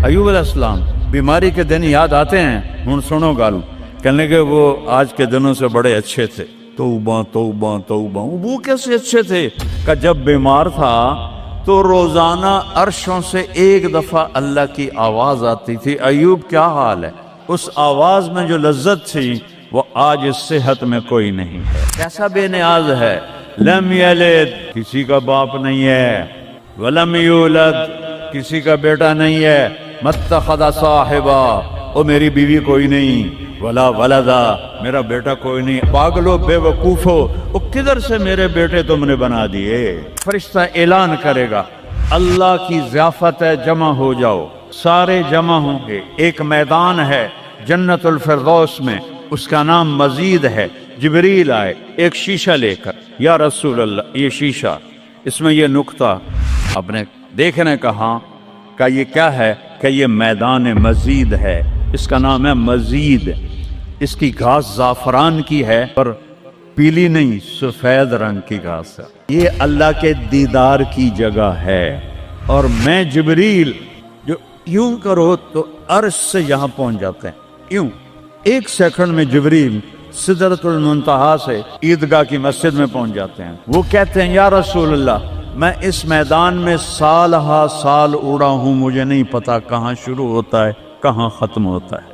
ایوب علیہ السلام بیماری کے دن یاد آتے ہیں، ہن سنو گل، کہنے کہ وہ آج کے دنوں سے بڑے اچھے تھے۔ توبہ توبہ توبہ، وہ کیسے اچھے تھے؟ کہ جب بیمار تھا تو روزانہ عرشوں سے ایک دفعہ اللہ کی آواز آتی تھی، ایوب کیا حال ہے؟ اس آواز میں جو لذت تھی وہ آج اس صحت میں کوئی نہیں ہے۔ کیسا بے نیاز ہے، لم یلد، کسی کا باپ نہیں ہے، ولم یولد، کسی کا بیٹا نہیں ہے، متخذ صاحبہ، او میری بیوی کوئی نہیں، ولا ولدا، میرا بیٹا کوئی نہیں۔ پاگلو بے وقوفو، او کدھر سے میرے بیٹے تم نے بنا دیے؟ فرشتہ اعلان کرے گا اللہ کی ضیافت ہے، جمع ہو جاؤ، سارے جمع ہوں گے۔ ایک میدان ہے جنت الفردوس میں، اس کا نام مزید ہے۔ جبریل آئے ایک شیشہ لے کر، یا رسول اللہ یہ شیشہ، اس میں یہ نقطہ اپنے دیکھنے کہاں کہ یہ کیا ہے؟ کہ یہ میدان مزید ہے، اس کا نام ہے مزید۔ اس کی گھاس زعفران کی ہے پر پیلی نہیں، سفید رنگ کی گھاس ہے۔ یہ اللہ کے دیدار کی جگہ ہے۔ اور میں جبریل جو یوں کرو تو عرش سے یہاں پہنچ جاتے ہیں، یوں ایک سیکنڈ میں جبریل سدرۃ المنتہا سے عیدگاہ کی مسجد میں پہنچ جاتے ہیں۔ وہ کہتے ہیں یا رسول اللہ میں اس میدان میں سال ہا سال اڑا ہوں، مجھے نہیں پتا کہاں شروع ہوتا ہے کہاں ختم ہوتا ہے۔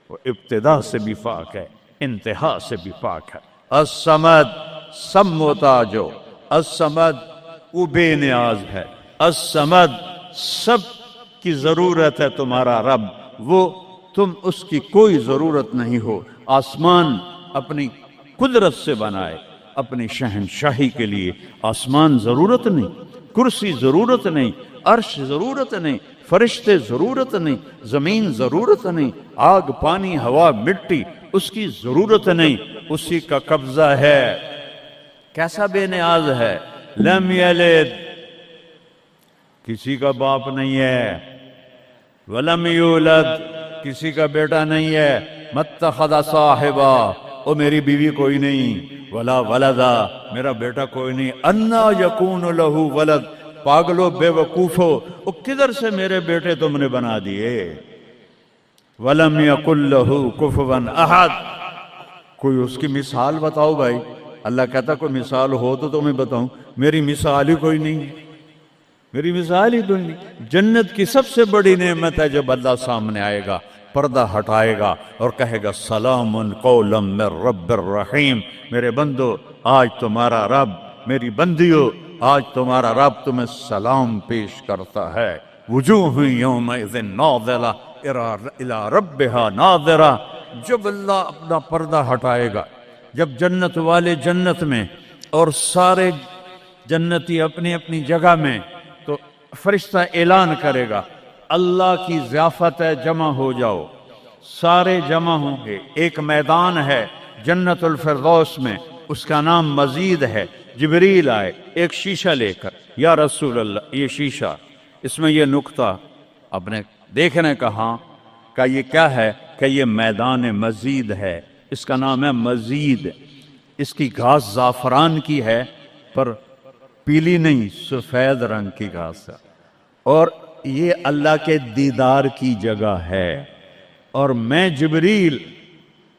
وہ ابتدا سے بھی پاک ہے، انتہا سے بھی پاک ہے۔ الصمد، سب محتاجو، الصمد وہ بے نیاز ہے، الصمد سب کی ضرورت ہے تمہارا رب، وہ تم اس کی کوئی ضرورت نہیں ہو۔ آسمان اپنی قدرت سے بنائے، اپنی شہنشاہی کے لیے آسمان ضرورت نہیں، کرسی ضرورت نہیں، عرش ضرورت نہیں، فرشتے ضرورت نہیں، زمین ضرورت نہیں، آگ پانی ہوا مٹی اس کی ضرورت نہیں، اسی کا قبضہ ہے۔ کیسا بے نیاز ہے، لم یلد، کسی کا باپ نہیں ہے، ولم یولد، کسی کا بیٹا نہیں ہے، متخذ صاحبہ، او میری بیوی کوئی نہیں، ولا ولدا، میرا بیٹا کوئی نہیں، انا یکون لہ ولد، پاگلو بے وقوفو، او کدھر سے میرے بیٹے تم نے بنا دیے؟ ولم یکن لہ کفوا احد، کوئی اس کی مثال بتاؤ بھائی۔ اللہ کہتا کوئی مثال ہو تو تمہیں بتاؤں، میری مثال ہی کوئی نہیں، میری مثال ہی کوئی نہیں۔ جنت کی سب سے بڑی نعمت ہے جب اللہ سامنے آئے گا، پردہ ہٹائے گا اور کہے گا سلام قولا من رب الرحیم، میرے بندو آج تمہارا رب، میری بندیو آج تمہارا رب تمہیں سلام پیش کرتا ہے۔ وجوہ یومئذ ناظرہ الی ربہا ناظرہ، جب اللہ اپنا پردہ ہٹائے گا، جب جنت والے جنت میں اور سارے جنتی اپنی اپنی جگہ میں، تو فرشتہ اعلان کرے گا اللہ کی ضیافت ہے، جمع ہو جاؤ، سارے جمع ہوں گے۔ ایک میدان ہے جنت الفردوس میں، اس کا نام مزید ہے۔ جبریل آئے ایک شیشہ لے کر، یا رسول اللہ یہ شیشہ، اس میں یہ نقطہ اپنے دیکھنے کہاں کہ یہ کیا ہے؟ کہ یہ میدان مزید ہے، اس کا نام ہے مزید۔ اس کی گھاس زعفران کی ہے پر پیلی نہیں، سفید رنگ کی گھاس ہے، اور یہ اللہ کے دیدار کی جگہ ہے۔ اور میں جبریل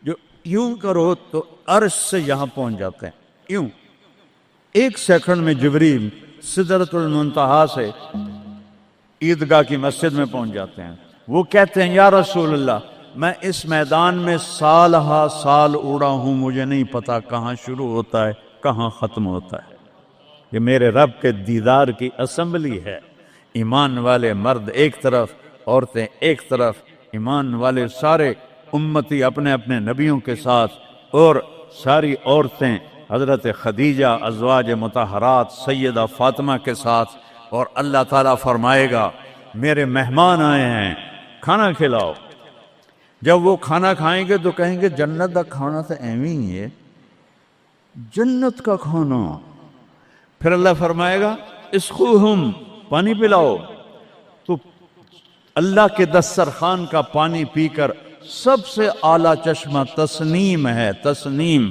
جو یوں کرو تو عرش سے یہاں پہنچ جاتے ہیں، یوں ایک سیکنڈ میں جبریل سدرۃ المنتہا سے عیدگاہ کی مسجد میں پہنچ جاتے ہیں۔ وہ کہتے ہیں یا رسول اللہ میں اس میدان میں سال ہا سال اڑا ہوں، مجھے نہیں پتا کہاں شروع ہوتا ہے کہاں ختم ہوتا ہے۔ یہ میرے رب کے دیدار کی اسمبلی ہے۔ ایمان والے مرد ایک طرف، عورتیں ایک طرف، ایمان والے سارے امتی اپنے اپنے نبیوں کے ساتھ، اور ساری عورتیں حضرت خدیجہ ازواج مطہرات سیدہ فاطمہ کے ساتھ۔ اور اللہ تعالیٰ فرمائے گا میرے مہمان آئے ہیں، کھانا کھلاؤ۔ جب وہ کھانا کھائیں گے تو کہیں گے جنت کا کھانا تو ایویں ہی ہے، جنت کا کھانا۔ پھر اللہ فرمائے گا اسقوہم، پانی پلاؤ، تو اللہ کے دسترخوان کا پانی پی کر سب سے اعلیٰ چشمہ تسنیم ہے، تسنیم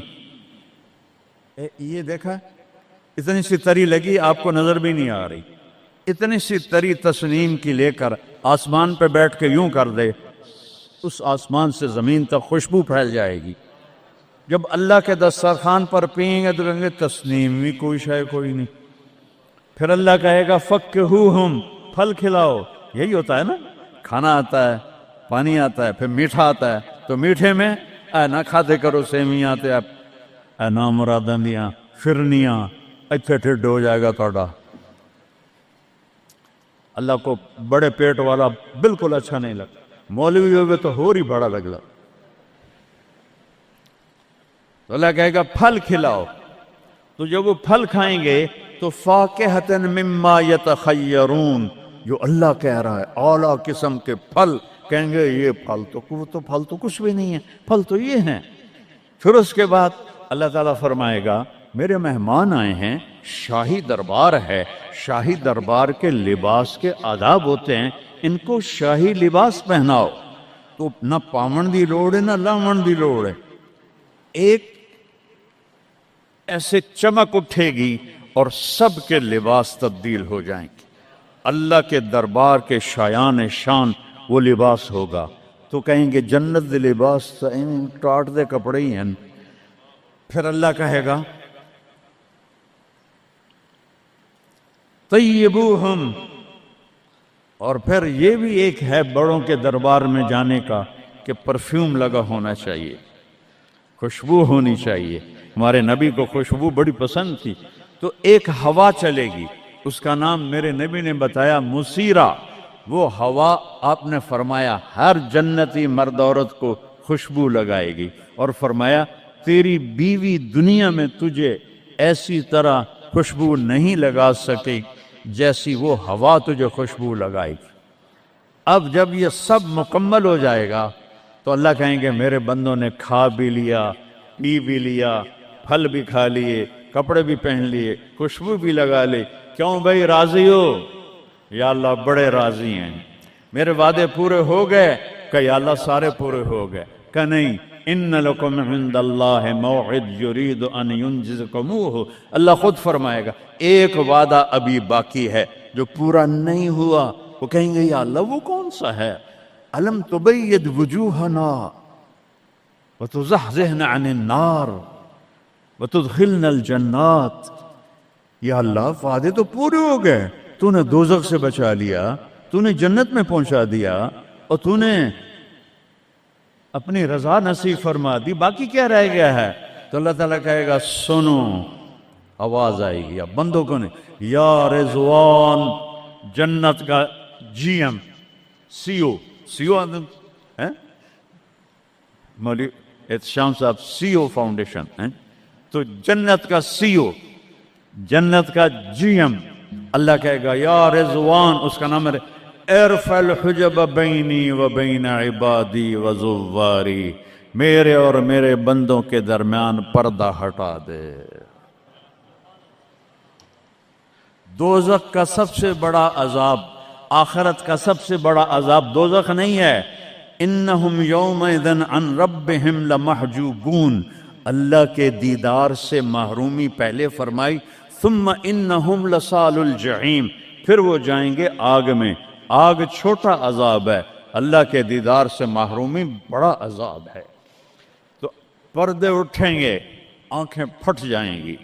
یہ دیکھا اتنی سی تری لگی آپ کو نظر بھی نہیں آ رہی، اتنی سی تری تسنیم کی لے کر آسمان پہ بیٹھ کے یوں کر دے، اس آسمان سے زمین تک خوشبو پھیل جائے گی۔ جب اللہ کے دسترخوان پر پئیں گے تو کہیں گے تسنیم بھی کوئی شے کوئی نہیں۔ پھر اللہ کہے گا فکہوہم، پھل کھلاؤ۔ یہی ہوتا ہے نا، کھانا آتا ہے، پانی آتا ہے، پھر میٹھا آتا ہے، تو میٹھے میں اے نہ کھاتے کرو سیویاں تے اے نامراداں دیاں فرنیاں، اتھے ٹھڈ ہو جائے گا توڑا۔ اللہ کو بڑے پیٹ والا بالکل اچھا نہیں لگتا، مولوی ہوئے تو اور ہی بڑا لگتا۔ تو اللہ کہے گا پھل کھلاؤ، تو جب وہ پھل کھائیں گے تو فاکہۃ مما یتخیرون، جو اللہ کہہ رہا ہے اعلیٰ قسم کے پھل، کہیں گے یہ پھل تو کچھ بھی نہیں ہے، پھل تو یہ ہیں۔ پھر اس کے بعد اللہ تعالیٰ فرمائے گا میرے مہمان آئے ہیں، شاہی دربار ہے، شاہی دربار کے لباس کے آداب ہوتے ہیں، ان کو شاہی لباس پہناؤ۔ تو نہ پامن دی لوڑ ہے نہ لاون دی لوڑ ہے، ایک ایسے چمک اٹھے گی اور سب کے لباس تبدیل ہو جائیں گے۔ اللہ کے دربار کے شایان شان وہ لباس ہوگا، تو کہیں گے جنت دے لباس ٹاٹ دے کپڑے ہی ہیں۔ پھر اللہ کہے گا طیبوہم، اور پھر یہ بھی ایک ہے بڑوں کے دربار میں جانے کا کہ پرفیوم لگا ہونا چاہیے، خوشبو ہونی چاہیے۔ ہمارے نبی کو خوشبو بڑی پسند تھی، تو ایک ہوا چلے گی، اس کا نام میرے نبی نے بتایا مسیرہ۔ وہ ہوا آپ نے فرمایا ہر جنتی مرد عورت کو خوشبو لگائے گی، اور فرمایا تیری بیوی دنیا میں تجھے ایسی طرح خوشبو نہیں لگا سکے جیسی وہ ہوا تجھے خوشبو لگائے گی۔ اب جب یہ سب مکمل ہو جائے گا تو اللہ کہیں گے میرے بندوں نے کھا بھی لیا، پی بھی لیا، پھل بھی کھا لیے، کپڑے بھی پہن لیے، خوشبو بھی لگا لی، کیوں بھائی راضی ہو؟ یا اللہ بڑے راضی ہیں، میرے وعدے پورے ہو گئے؟ کہ یا اللہ سارے پورے ہو گئے۔ کہ نہیں، ان لکم عند اللہ موعد یرید ان ینجزکموہ، اللہ خود فرمائے گا ایک وعدہ ابھی باقی ہے جو پورا نہیں ہوا۔ وہ کہیں گے یا اللہ وہ کون سا ہے؟ الم تبید وجوہنا وتزحزحنا عن النار وتدخلنا الجنات۔ یا اللہ وعدے تو پورے ہو گئے، تو نے دوزخ سے بچا لیا، تو نے جنت میں پہنچا دیا، اور تو نے اپنی رضا نصیب فرما دی، باقی کیا رہ گیا ہے؟ تو اللہ تعالیٰ کہے گا سنو، آواز آئے گی، اب بندوں کو نہیں، یا رضوان، جنت کا جی ایم سی او مولوی احتشام صاحب سی او فاؤنڈیشن، تو جنت کا سی او، جنت کا جی ایم، اللہ کہے گا یا رضوان، اس کا نام ہے ارفع الحجب بینی و بین عبادی و زواری، میرے اور میرے بندوں کے درمیان پردہ ہٹا دے۔ دوزخ کا سب سے بڑا عذاب، آخرت کا سب سے بڑا عذاب دوزخ نہیں ہے، انہم یومئذ عن ربہم لمحجوبون، اللہ کے دیدار سے محرومی پہلے فرمائی، ثم انہم لصال الجحیم، پھر وہ جائیں گے آگ میں۔ آگ چھوٹا عذاب ہے، اللہ کے دیدار سے محرومی بڑا عذاب ہے۔ تو پردے اٹھیں گے، آنکھیں پھٹ جائیں گی۔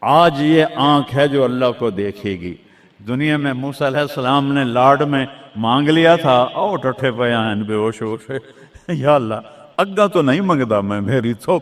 آج یہ آنکھ ہے جو اللہ کو دیکھے گی۔ دنیا میں موسیٰ علیہ السلام نے لاڈ میں مانگ لیا تھا، او ٹھٹھے پیان بے ہوش ہوش، یا اللہ اگا تو نہیں منگدا میں، میری تو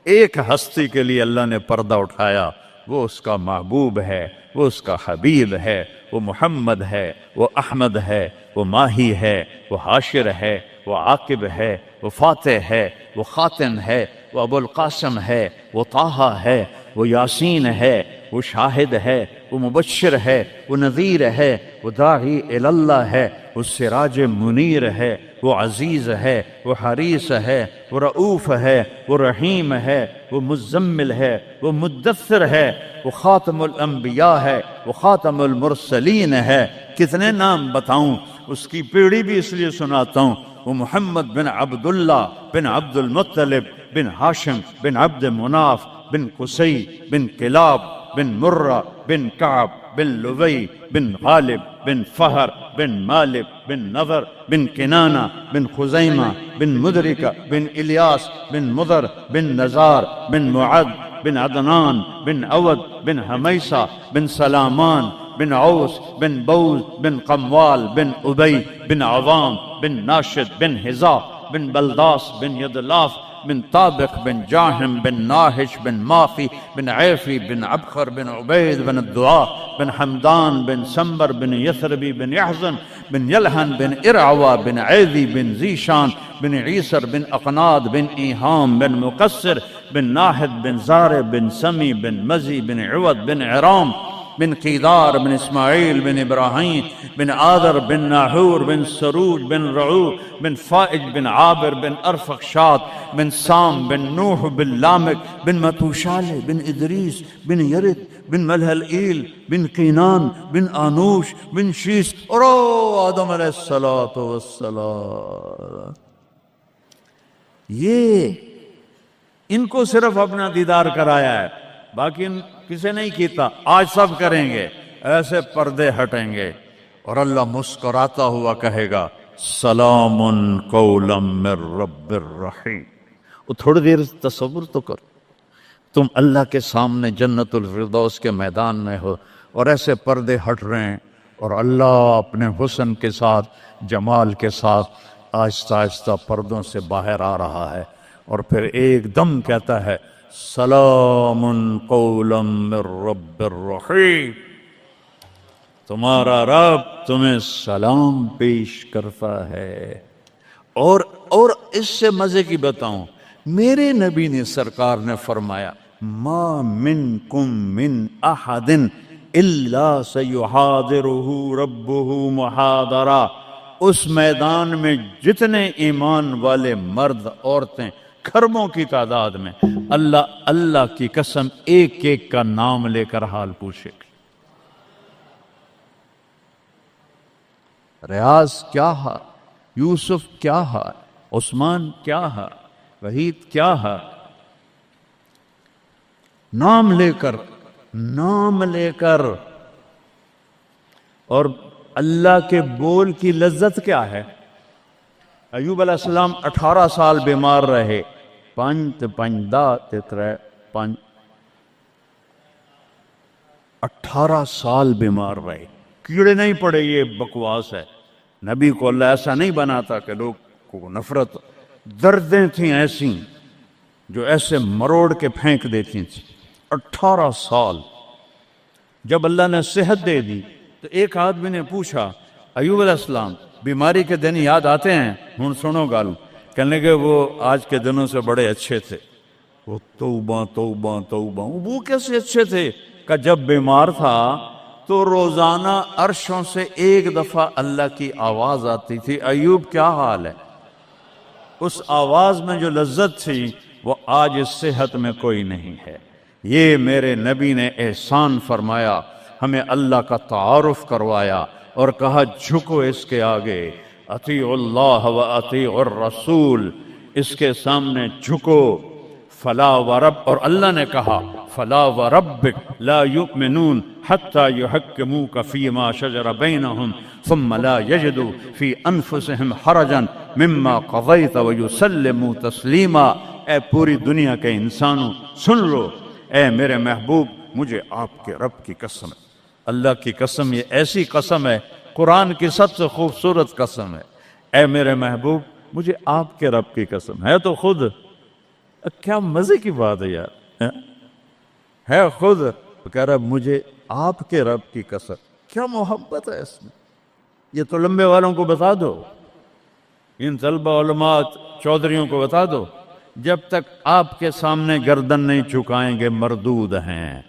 ایک ہستی کے لیے اللہ نے پردہ اٹھایا، وہ اس کا محبوب ہے، وہ اس کا حبیب ہے، وہ محمد ہے، وہ احمد ہے، وہ ماہی ہے، وہ حاشر ہے، وہ عاقب ہے، وہ فاتح ہے، وہ خاتم ہے، وہ ابو القاسم ہے، وہ طٰہٰ ہے، وہ یاسین ہے، وہ شاہد ہے، وہ مبشر ہے، وہ نذیر ہے، وہ داعی الی اللہ ہے، وہ سراج منیر ہے، وہ عزیز ہے، وہ حریص ہے، وہ رؤوف ہے، وہ رحیم ہے، وہ مزمل ہے، وہ مدثر ہے، وہ خاتم الانبیاء ہے، وہ خاتم المرسلین ہے۔ کتنے نام بتاؤں، اس کی پیڑھی بھی اس لیے سناتا ہوں۔ وہ محمد بن عبداللہ بن عبد المطلب بن ہاشم بن عبد مناف بن قصي بن كلاب بن مرة بن كعب بن لبي بن غالب بن فهر بن مالك بن نضر بن كنانة بن خزيمة بن مدركة بن إلياس بن مضر بن نزار بن معد بن عدنان بن عود بن هميسة بن سلامان بن عوس بن بوز بن قموال بن أبي بن عظام بن ناشد بن هزاء بن بلداس بن يدلاف بن طابق بن جاهم بن ناهش بن مافي بن عيفي بن عبخر بن عبيد بن الدعاء بن حمدان بن سنبر بن يثربي بن يحزن بن يلهن بن إرعوى بن عيذي بن زيشان بن عيسر بن أقناد بن إيهام بن مقصر بن ناهد بن زارب بن سمي بن مزي بن عوض بن عرام بن قيدار بن إسماعيل بن إبراهيم بن آذر بن ناحور بن سروج بن رعو بن فائج بن عابر بن أرفخشاد بن سام بن نوح بن لامك بن متوشالة بن إدريس بن يرد بن ملهلئيل بن قينان بن آنوش بن شيس اور آدم علیہ الصلوۃ والسلام. یہ ان کو صرف اپنا دیدار کرایا ہے، باقی کسے نہیں کیتا. آج سب کریں گے، ایسے پردے ہٹیں گے اور اللہ مسکراتا ہوا کہے گا سلام قولا من رب الرحیم. وہ تھوڑی دیر تصور تو کرو، تم اللہ کے سامنے جنت الفردوس کے میدان میں ہو اور ایسے پردے ہٹ رہے ہیں اور اللہ اپنے حسن کے ساتھ، جمال کے ساتھ آہستہ آہستہ پردوں سے باہر آ رہا ہے اور پھر ایک دم کہتا ہے سلام قولا من رب الرحیم. تمہارا رب تمہیں سلام پیش کرتا ہے. اور اس سے مزے کی بتاؤں، میرے نبی نے سرکار نے فرمایا ما منکم من احد الا سیحاضرہ ربہ محاضرہ. اس میدان میں جتنے ایمان والے مرد عورتیں کھربوں کی تعداد میں، اللہ کی قسم ایک ایک کا نام لے کر حال پوچھے گا. ریاض کیا ہے، یوسف کیا ہے، عثمان کیا ہے، وحید کیا ہے، نام لے کر. اور اللہ کے بول کی لذت کیا ہے. ایوب علیہ السلام 18 سال بیمار رہے. 18 سال بیمار رہے، کیڑے نہیں پڑے. یہ بکواس ہے. نبی کو اللہ ایسا نہیں بناتا کہ لوگ کو نفرت. دردیں تھیں ایسی جو ایسے مروڑ کے پھینک دیتی تھیں. 18 سال. جب اللہ نے صحت دے دی تو ایک آدمی نے پوچھا ایوب علیہ السلام بیماری کے دن یاد آتے ہیں؟ ہن سنو گالو. کہنے کہ وہ آج کے دنوں سے بڑے اچھے تھے. وہ توبہ توبہ توبہ. وہ کیسے اچھے تھے؟ کہ جب بیمار تھا تو روزانہ عرشوں سے ایک دفعہ اللہ کی آواز آتی تھی ایوب کیا حال ہے. اس آواز میں جو لذت تھی وہ آج اس صحت میں کوئی نہیں ہے. یہ میرے نبی نے احسان فرمایا، ہمیں اللہ کا تعارف کروایا اور کہا جھکو اس کے آگے، اطیع اللہ و اطیع الرسول، اس کے سامنے جھکو. فلا ورب، اور اللہ نے کہا فلا وربک لا یؤمنون حتی یحکموک فیما شجر بینہم ثم لا یجدوا فی انفسہم حرجا مما قضیت ویسلموا تسلیما. اے پوری دنیا کے انسانوں سن لو، اے میرے محبوب مجھے آپ کے رب کی قسم ہے. اللہ کی قسم، یہ ایسی قسم ہے، قرآن کی سب سے خوبصورت قسم ہے. اے میرے محبوب مجھے آپ کے رب کی قسم ہے. تو خود کیا مزے کی بات ہے یار، ہے خود کہہ رہا مجھے آپ کے رب کی قسم. کیا محبت ہے اس میں. یہ تو لمبے والوں کو بتا دو، ان طلبہ علماء چودھریوں کو بتا دو، جب تک آپ کے سامنے گردن نہیں جھکائیں گے مردود ہیں.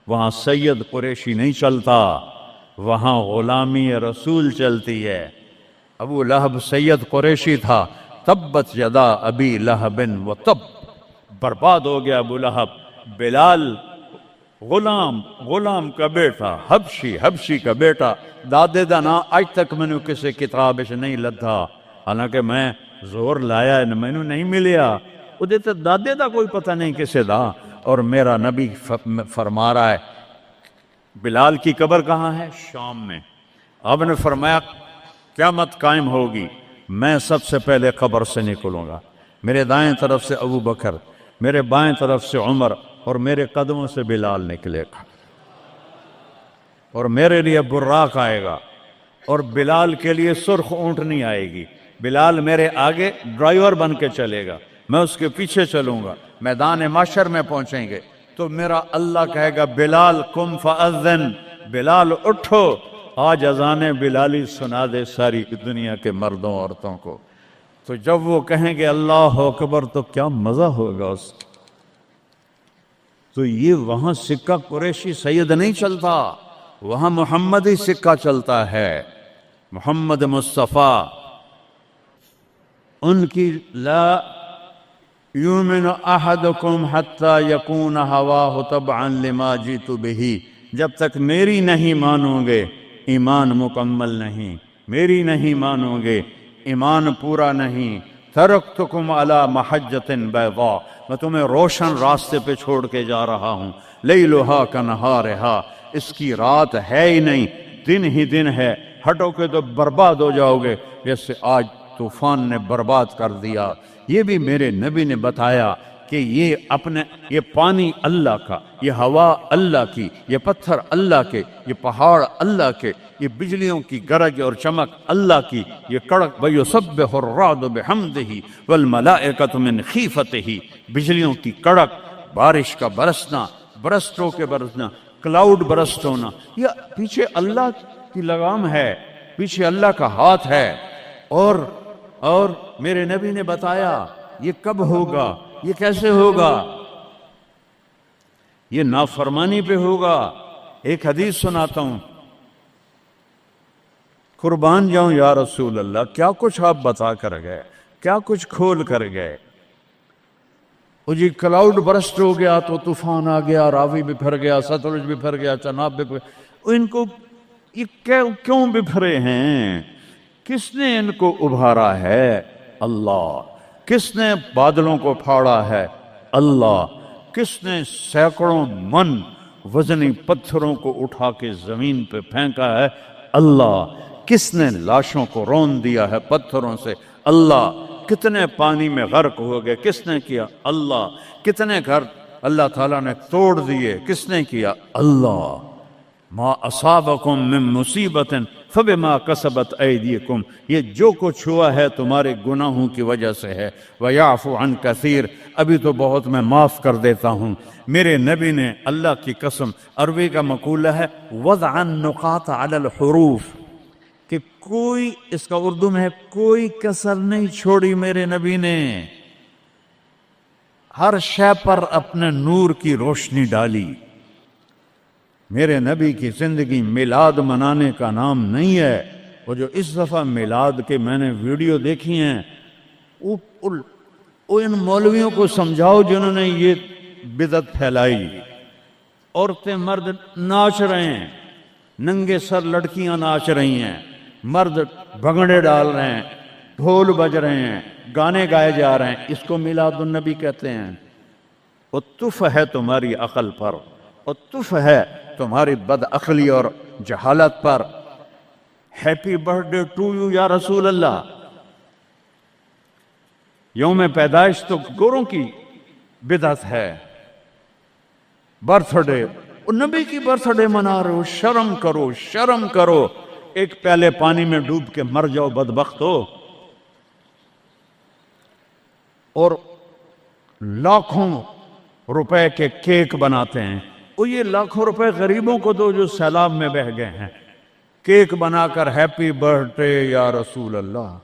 وہاں سید قریشی نہیں چلتا، وہاں غلامی رسول چلتی ہے. ابو لہب سید قریشی تھا. تبت یدا ابی لہب و تب، برباد ہو گیا ابو لہب. بلال غلام کا بیٹا، حبشی کا بیٹا، دادے دا نا آج تک میں نے کسی کتاب نہیں لدھا، حالانکہ میں زور لایا میں نے نہیں ملیا. وہ دیتے دادے دا کوئی پتہ نہیں کسے دا. اور میرا نبی فرما رہا ہے بلال کی قبر کہاں ہے؟ شام میں۔ آپ نے فرمایا قیامت قائم ہوگی، میں سب سے پہلے قبر سے نکلوں گا، میرے دائیں طرف سے ابو بکر، میرے بائیں طرف سے عمر، اور میرے قدموں سے بلال نکلے گا، اور میرے لیے براق آئے گا، اور بلال کے لیے سرخ اونٹنی آئے گی۔ بلال میرے آگے ڈرائیور بن کے چلے گا، میں اس کے پیچھے چلوں گا، میدان محشر میں پہنچیں گے تو میرا اللہ کہے گا بلال قم فاذن، بلال اٹھو، آج اذان بلالی سنا دے ساری دنیا کے مردوں عورتوں کو۔ تو جب وہ کہیں گے اللہ اکبر تو کیا مزہ ہوگا اس کا۔ تو یہ وہاں سکہ قریشی سید نہیں چلتا، وہاں محمدی سکہ چلتا ہے، محمد مصطفیٰ۔ ان کی لا یؤمن احدکم حتی یکون ہواہ تبعا لما جئت بہ، جب تک میری نہیں مانو گے ایمان مکمل نہیں، میری نہیں مانو گے ایمان پورا نہیں۔ ترکتکم علی محجۃ بیضاء، میں تمہیں روشن راستے پہ چھوڑ کے جا رہا ہوں، لیلھا کنہارھا، اس کی رات ہے ہی نہیں، دن ہی دن ہے، ہٹو کے تو برباد ہو جاؤ گے جیسے آج طوفان نے برباد کر دیا۔ یہ بھی میرے نبی نے بتایا کہ یہ پانی اللہ کا، یہ ہوا اللہ کی، یہ پتھر اللہ کے، یہ پہاڑ اللہ کے، یہ بجلیوں کی گرج اور چمک اللہ کی، یہ کڑک وَيُسَبِّحُ الرَّعْدُ بِحَمْدِهِ وَالْمَلَائِكَةُ مِنْ خِيفَتِهِ، بجلیوں کی کڑک، بارش کا برسنا، برسٹوں کے برسنا، کلاؤڈ برسٹ ہونا، یہ پیچھے اللہ کی لگام ہے، پیچھے اللہ کا ہاتھ ہے۔ اور میرے نبی نے بتایا یہ کب ہوگا، یہ کیسے ہوگا، یہ نافرمانی پہ ہوگا۔ ایک حدیث سناتا ہوں، قربان جاؤں یا رسول اللہ، کیا کچھ آپ بتا کر گئے، کیا کچھ کھول کر گئے۔ وہ جی کلاؤڈ برسٹ ہو گیا تو طوفان آ گیا، راوی بکھر گیا، ستلج بکھر گیا، چناب بکھر، ان کو یہ کیوں بکھرے ہیں؟ کس نے ان کو ابھارا ہے؟ اللہ۔ کس نے بادلوں کو پھاڑا ہے؟ اللہ۔ کس نے سینکڑوں من وزنی پتھروں کو اٹھا کے زمین پہ پھینکا ہے؟ اللہ۔ کس نے لاشوں کو رون دیا ہے پتھروں سے؟ اللہ۔ کتنے پانی میں غرق ہو گئے، کس نے کیا؟ اللہ۔ کتنے گھر اللہ تعالیٰ نے توڑ دیے، کس نے کیا؟ اللہ۔ ما اصابکم من مصیبت فبما کسبت ایدیکم، یہ جو کچھ ہوا ہے تمہارے گناہوں کی وجہ سے ہے۔ ویعفو عن کثیر، ابھی تو بہت میں معاف کر دیتا ہوں۔ میرے نبی نے اللہ کی قسم، عربی کا مقولہ ہے وضع النقاط علی الحروف، کہ کوئی، اس کا اردو میں ہے کوئی کسر نہیں چھوڑی میرے نبی نے، ہر شے پر اپنے نور کی روشنی ڈالی۔ میرے نبی کی زندگی میلاد منانے کا نام نہیں ہے۔ وہ جو اس دفعہ میلاد کے میں نے ویڈیو دیکھی ہیں، ان مولویوں کو سمجھاؤ جنہوں نے یہ بدعت پھیلائی۔ عورتیں مرد ناچ رہے ہیں، ننگے سر لڑکیاں ناچ رہی ہیں، مرد بھنگڑے ڈال رہے ہیں، ڈھول بج رہے ہیں، گانے گائے جا رہے ہیں، اس کو میلاد النبی کہتے ہیں۔ وہ تف ہے تمہاری عقل پر، اور تف ہے تمہاری بد عقلی اور جہالت پر۔ Happy birthday to you یا رسول اللہ، یوم پیدائش تو گوروں کی بدعت ہے۔ برتھ ڈے، نبی کی برتھ ڈے منا رہے ہو، شرم کرو، شرم کرو۔ ایک پیالے پانی میں ڈوب کے مر جاؤ بدبخت ہو۔ اور لاکھوں روپے کے کیک بناتے ہیں، وہ یہ لاکھوں روپے غریبوں کو دو جو سیلاب میں بہہ گئے ہیں، کیک بنا کر ہیپی برتھ ڈے یا رسول اللہ۔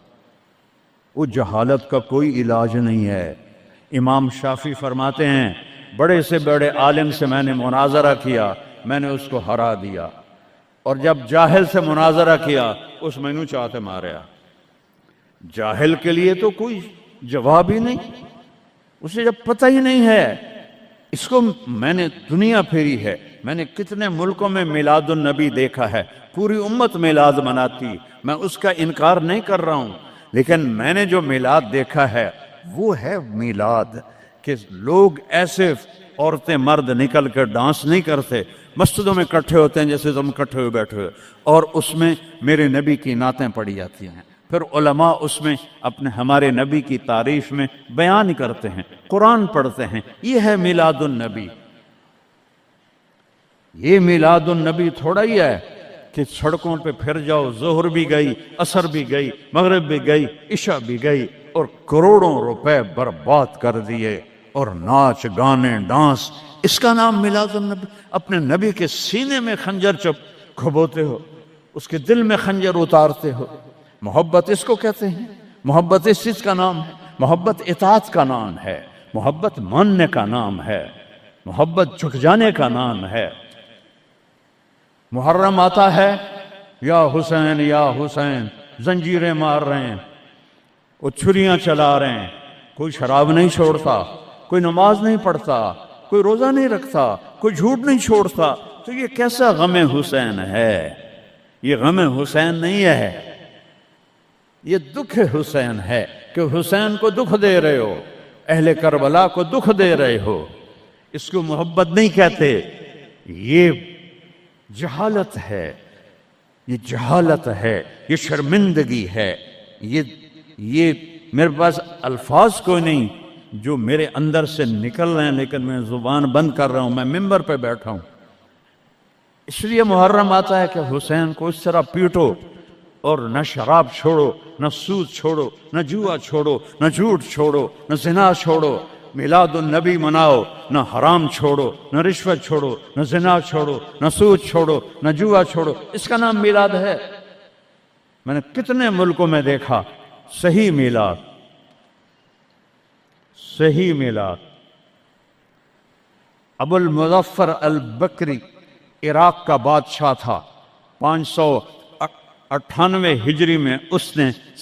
وہ جہالت کا کوئی علاج نہیں ہے۔ امام شافعی فرماتے ہیں بڑے سے بڑے عالم سے میں نے مناظرہ کیا، میں نے اس کو ہرا دیا، اور جب جاہل سے مناظرہ کیا اس میں نو چاہتے ماریا۔ جاہل کے لیے تو کوئی جواب ہی نہیں، اسے جب پتہ ہی نہیں ہے۔ اس کو میں نے دنیا پھیری ہے، میں نے کتنے ملکوں میں میلاد النبی دیکھا ہے، پوری امت میلاد مناتی، میں اس کا انکار نہیں کر رہا ہوں، لیکن میں نے جو میلاد دیکھا ہے وہ ہے میلاد کہ لوگ ایسے عورتیں مرد نکل کر ڈانس نہیں کرتے، مسجدوں میں اکٹھے ہوتے ہیں جیسے تم اکٹھے ہوئے بیٹھے ہوئے، اور اس میں میرے نبی کی نعتیں پڑھی جاتی ہیں، پھر علماء اس میں اپنے ہمارے نبی کی تعریف میں بیان کرتے ہیں، قرآن پڑھتے ہیں۔ یہ ہے میلاد النبی۔ یہ میلاد النبی تھوڑا ہی ہے کہ سڑکوں پہ پھر جاؤ، ظہر بھی گئی، عصر بھی گئی، مغرب بھی گئی، عشاء بھی گئی، اور کروڑوں روپے برباد کر دیے، اور ناچ گانے ڈانس، اس کا نام میلاد النبی؟ اپنے نبی کے سینے میں خنجر کھبوتے ہو، اس کے دل میں خنجر اتارتے ہو۔ محبت اس کو کہتے ہیں، محبت اس چیز کا نام ہے، محبت اطاعت کا نام ہے، محبت ماننے کا نام ہے، محبت جھک جانے کا نام ہے۔ محرم آتا ہے، یا حسین یا حسین، زنجیریں مار رہے ہیں، وہ چھریاں چلا رہے ہیں، کوئی شراب نہیں چھوڑتا، کوئی نماز نہیں پڑھتا، کوئی روزہ نہیں رکھتا، کوئی جھوٹ نہیں چھوڑتا، تو یہ کیسا غم حسین ہے؟ یہ غم حسین نہیں ہے، یہ دکھ حسین ہے کہ حسین کو دکھ دے رہے ہو، اہل کربلا کو دکھ دے رہے ہو۔ اس کو محبت نہیں کہتے، یہ جہالت ہے، یہ جہالت ہے، یہ شرمندگی ہے، یہ میرے پاس الفاظ کوئی نہیں جو میرے اندر سے نکل رہے ہیں، لیکن میں زبان بند کر رہا ہوں، میں ممبر پہ بیٹھا ہوں۔ اس لیے محرم آتا ہے کہ حسین کو اس طرح پیٹو، اور نہ شراب چھوڑو، نہ سود چھوڑو، نہ جوا چھوڑو، نہ جھوٹ چھوڑو، نہ زنا چھوڑو، میلاد النبی مناؤ، نہ حرام چھوڑو، نہ رشوت چھوڑو، نہ زنا چھوڑو، نہ سود چھوڑو، نہ جوا چھوڑو، اس کا نام میلاد ہے۔ میں نے کتنے ملکوں میں دیکھا صحیح میلاد، صحیح میلاد۔ ابو المظفر البکری عراق کا بادشاہ تھا، 598 ہجری میں اس نے